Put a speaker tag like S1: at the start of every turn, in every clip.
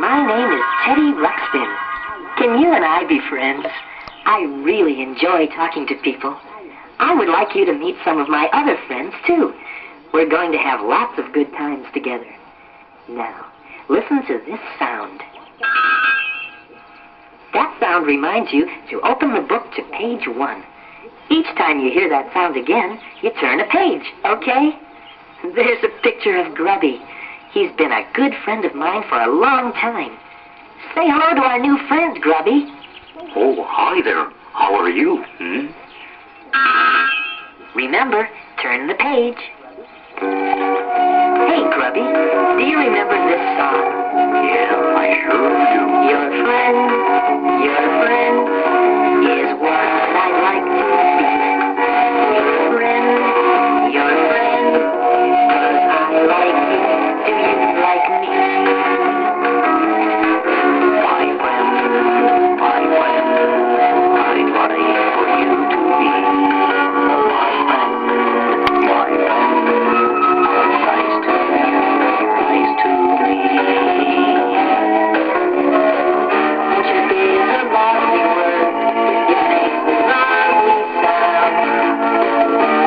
S1: My name is Teddy Ruxpin. Can you and I be friends? I really enjoy talking to people. I would like you to meet some of my other friends, too. We're going to have lots of good times together. Now, listen to this sound. That sound reminds you to open the book to page 1. Each time you hear that sound again, you turn a page, okay? There's a picture of Grubby. He's been a good friend of mine for a long time. Say hello to our new friend, Grubby.
S2: Oh, hi there. How are you?
S1: Remember, turn the page. Hey, Grubby, do you remember this song?
S2: Yeah, I sure do.
S1: Your friend is what I'd like to be. Your friend, 'cause I like you, do you like me?
S2: My friend, I'd like for you to be. My friend, nice to me.
S1: Friendship is a lovely word, it makes a lovely sound.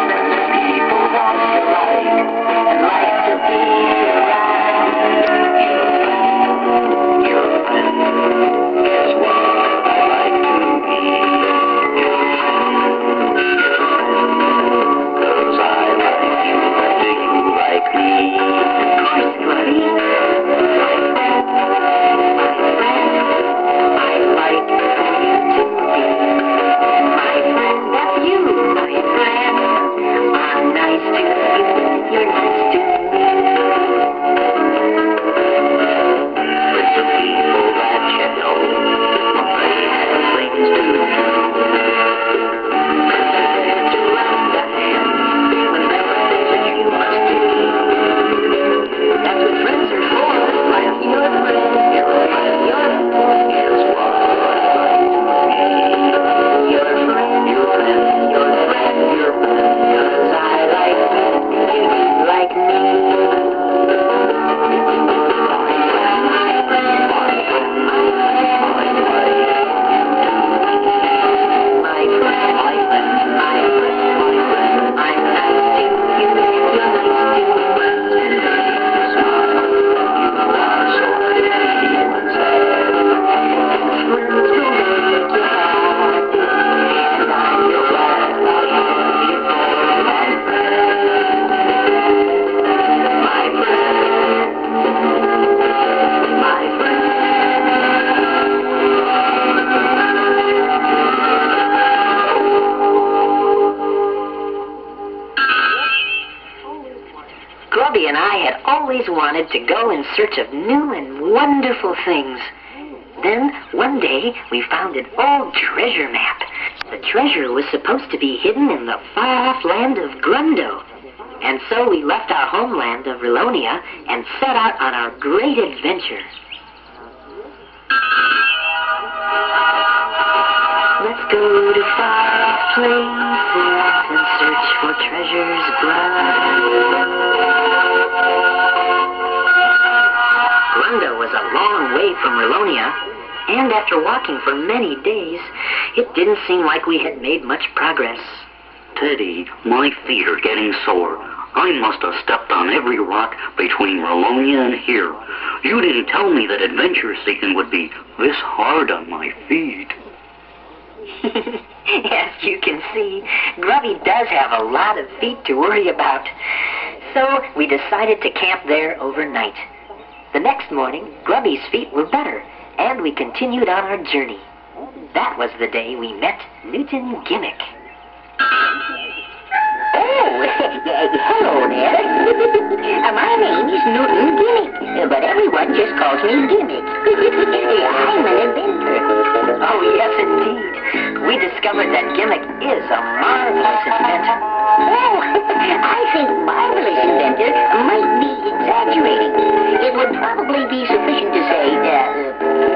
S1: Friends are people that you like, and like to be around.
S2: Your friend is what I like to be. Your friend, 'cause I like you, and do you like me?
S1: Of course, Grubby. My friend, I'd like for you to be. My friend, that's you, my friend. I'm nice to you, you're nice to me.
S2: With the people that you know, they have things to do.
S1: Friends are there to lend a hand when there are things that you must do. That's what friends are for. Your friend is what I'd like to be. Your friend, 'cause I like you, you like me. My friend, I'm nice to you, you're nice Grubby and I had always wanted to go in search of new and wonderful things. Then, one day, we found an old treasure map. The treasure was supposed to be hidden in the far-off land of Grundo. And so we left our homeland of Rilonia and set out on our great adventure. Let's go to far-off places and search for treasures bright. Grundo was a long way from Rilonia, and after walking for many days, it didn't seem like we had made much progress.
S2: Teddy, my feet are getting sore. I must have stepped on every rock between Rilonia and here. You didn't tell me that adventure seeking would be this hard on my feet.
S1: As you can see, Grubby does have a lot of feet to worry about. So we decided to camp there overnight. The next morning, Grubby's feet were better, and we continued on our journey. That was the day we met Newton Gimmick.
S3: Oh, hello there. My name is Newton Gimmick, but everyone just calls me Gimmick. I'm an inventor.
S1: Oh, yes, indeed. We discovered that Gimmick is a marvelous inventor.
S3: Oh, I think marvelous inventor might be exaggerating. It would probably be sufficient to say,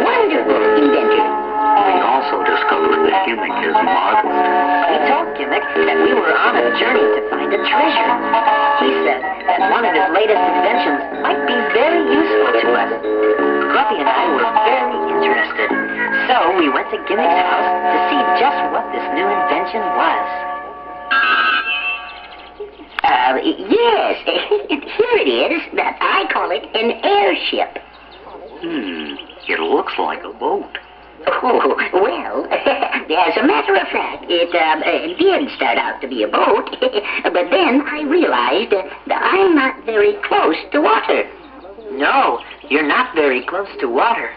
S3: wonderful inventor.
S2: We also discovered that Gimmick is marvelous.
S1: We told Gimmick that we were on a journey to find a treasure. He said that one of his latest inventions might be very useful to us. Grubby and I So we went to Gimmick's house to see just what this new invention was.
S3: Yes, here it is. I call it an airship.
S2: It looks like a boat.
S3: Oh, well, as a matter of fact, it did start out to be a boat, but then I realized that I'm not very close to water.
S1: No, you're not very close to water.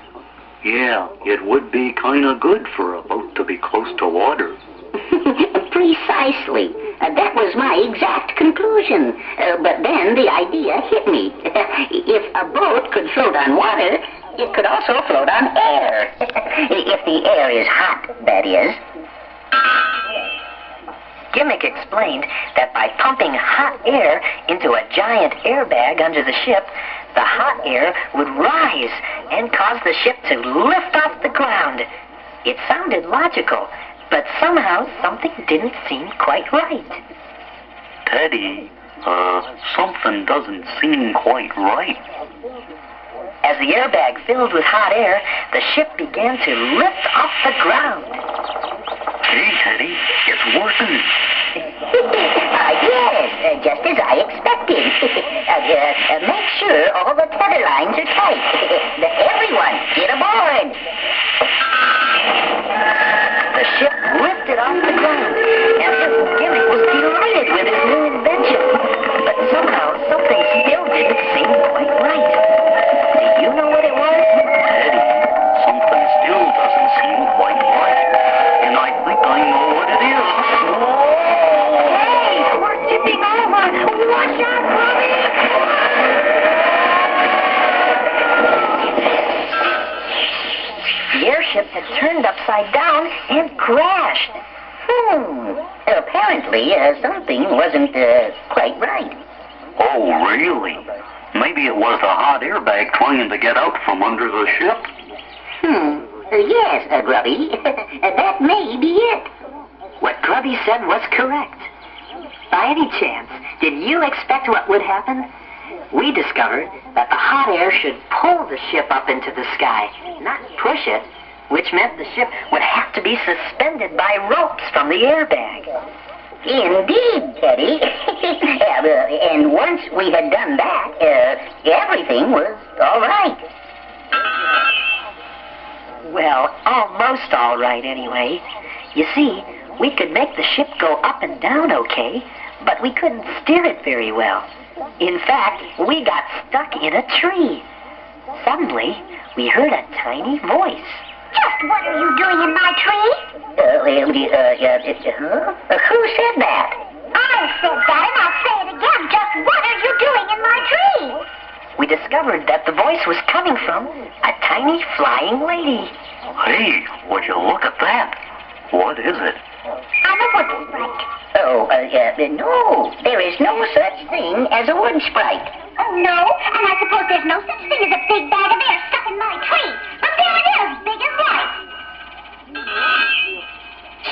S2: Yeah, it would be kind of good for a boat to be close to water.
S3: Precisely. That was my exact conclusion. But then the idea hit me. If a boat could float on water, it could also float on air. If the air is hot, that is.
S1: Gimmick explained that by pumping hot air into a giant airbag under the ship, the hot air would rise and cause the ship to lift off the ground. It sounded logical, but somehow something didn't seem quite right.
S2: Teddy, something doesn't seem quite right.
S1: As the airbag filled with hot air, the ship began to lift off the ground.
S2: Hey, Teddy, it's working.
S3: Yes, just as I expected. Make sure all the tether lines are tight. Everyone, get aboard.
S1: The ship lifted off the ground, and Gimmick was delighted with his new invention. But somehow, something still didn't seem quite right. Do you know what it was?
S2: Teddy, something still doesn't seem quite right. And I think I know what it is.
S1: Hey, we're tipping over. Watch out, Bobby! The airship had turned upside down and crashed.
S3: Apparently, something wasn't quite right.
S2: Oh, really? Maybe it was the hot airbag trying to get out from under the ship?
S3: Yes, Grubby. That may be it.
S1: What Grubby said was correct. By any chance, did you expect what would happen? We discovered that the hot air should pull the ship up into the sky, not push it, which meant the ship would have to be suspended by ropes from the airbag.
S3: Indeed, Teddy. And once we had done that, everything was all right.
S1: Well, almost all right anyway. You see, we could make the ship go up and down okay, but we couldn't steer it very well. In fact, we got stuck in a tree. Suddenly, we heard a tiny voice.
S4: Just what are you doing in my tree?
S3: Who said that?
S4: I said that, and I'll say it again. Just what are you doing in my tree?
S1: We discovered that the voice was coming from a tiny flying lady.
S2: Hey, would you look at that? What is it?
S4: I'm a wood sprite.
S3: Oh, no. There is no such thing as a wood sprite.
S4: Oh, no? And I suppose there's no such thing as a big bag of air stuck in my tree. But there it is, big as life.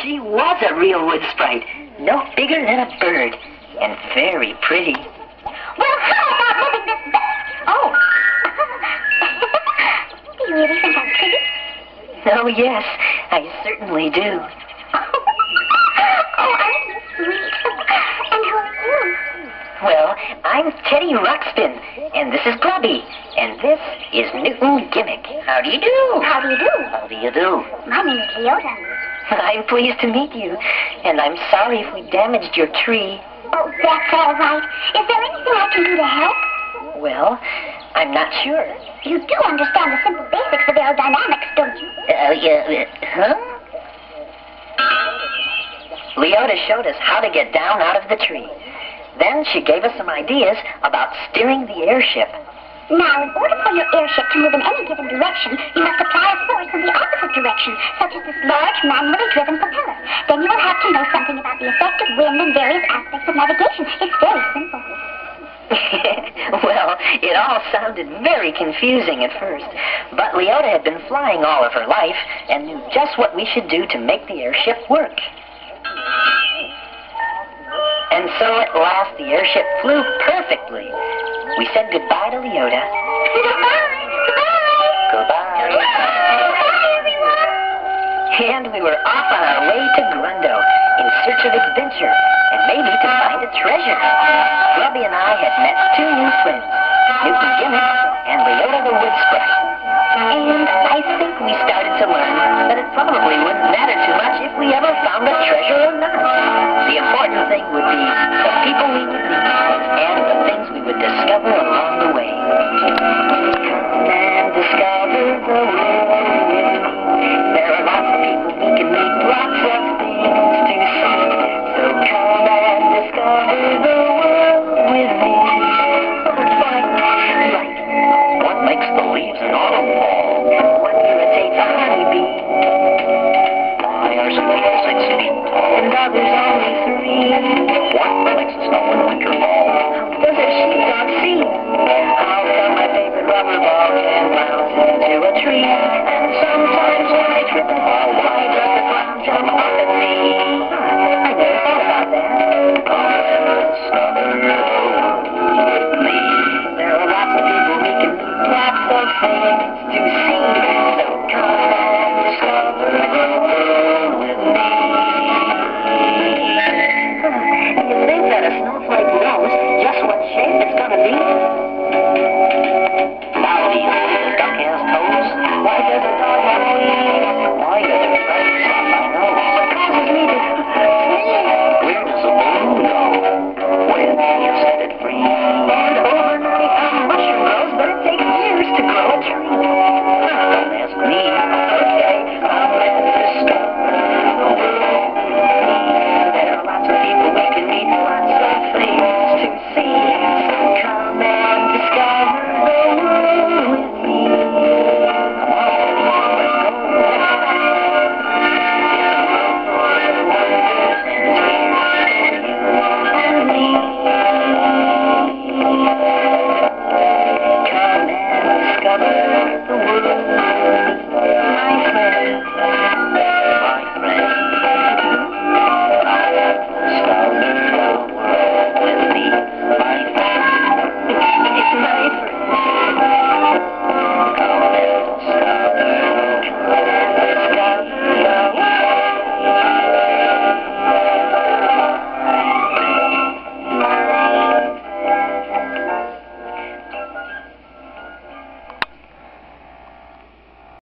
S1: She was a real wood sprite, no bigger than a bird, and very pretty.
S4: Well, how about living this Oh. Do you really think I'm pretty?
S1: Oh, yes, I certainly do.
S4: Oh, I'm sweet. And who are you?
S1: Well, I'm Teddy Ruxpin, and this is Grubby, and this is Newton Gimmick.
S3: How do you do?
S4: How do you do?
S3: How do you do?
S4: My name is Leota.
S1: I'm pleased to meet you, and I'm sorry if we damaged your tree.
S4: Oh, that's all right. Is there anything I can do to help?
S1: Well, I'm not sure.
S4: You do understand the simple basics of aerodynamics, don't you?
S3: Huh?
S1: Leota showed us how to get down out of the tree. Then she gave us some ideas about steering the airship.
S4: Now, in order for your airship to move in any given direction, you must apply a force in the opposite direction, such as this large manually driven propeller. Then you will have to know something about the effect of wind and various aspects of navigation. It's very simple.
S1: Well, it all sounded very confusing at first, but Leota had been flying all of her life and knew just what we should do to make the airship work. And so at last the airship flew perfectly. We said goodbye to Leota.
S4: Goodbye. Goodbye.
S1: Goodbye.
S4: Goodbye, everyone.
S1: And we were off on our way to Grundo in search of adventure and maybe to find a treasure. Grubby and I had met two new friends, Newton Gimmick and Leota the Wood Sprite. And I think we started to learn that it probably wouldn't matter too much if we ever found a treasure or not. The important thing would be the people we would meet and the things we would discover along the way. Come and discover the world with me. There are lots of people we can meet, lots of things to see. So come and discover the world with me.
S2: What makes the leaves in autumn fall?
S1: What irritates a honeybee?
S2: Why are some people 6 feet tall?
S1: And others only 3.
S2: What makes the snow in winter fall?
S1: How does a sheepdog see? How come my favorite rubber ball can bounce into a tree?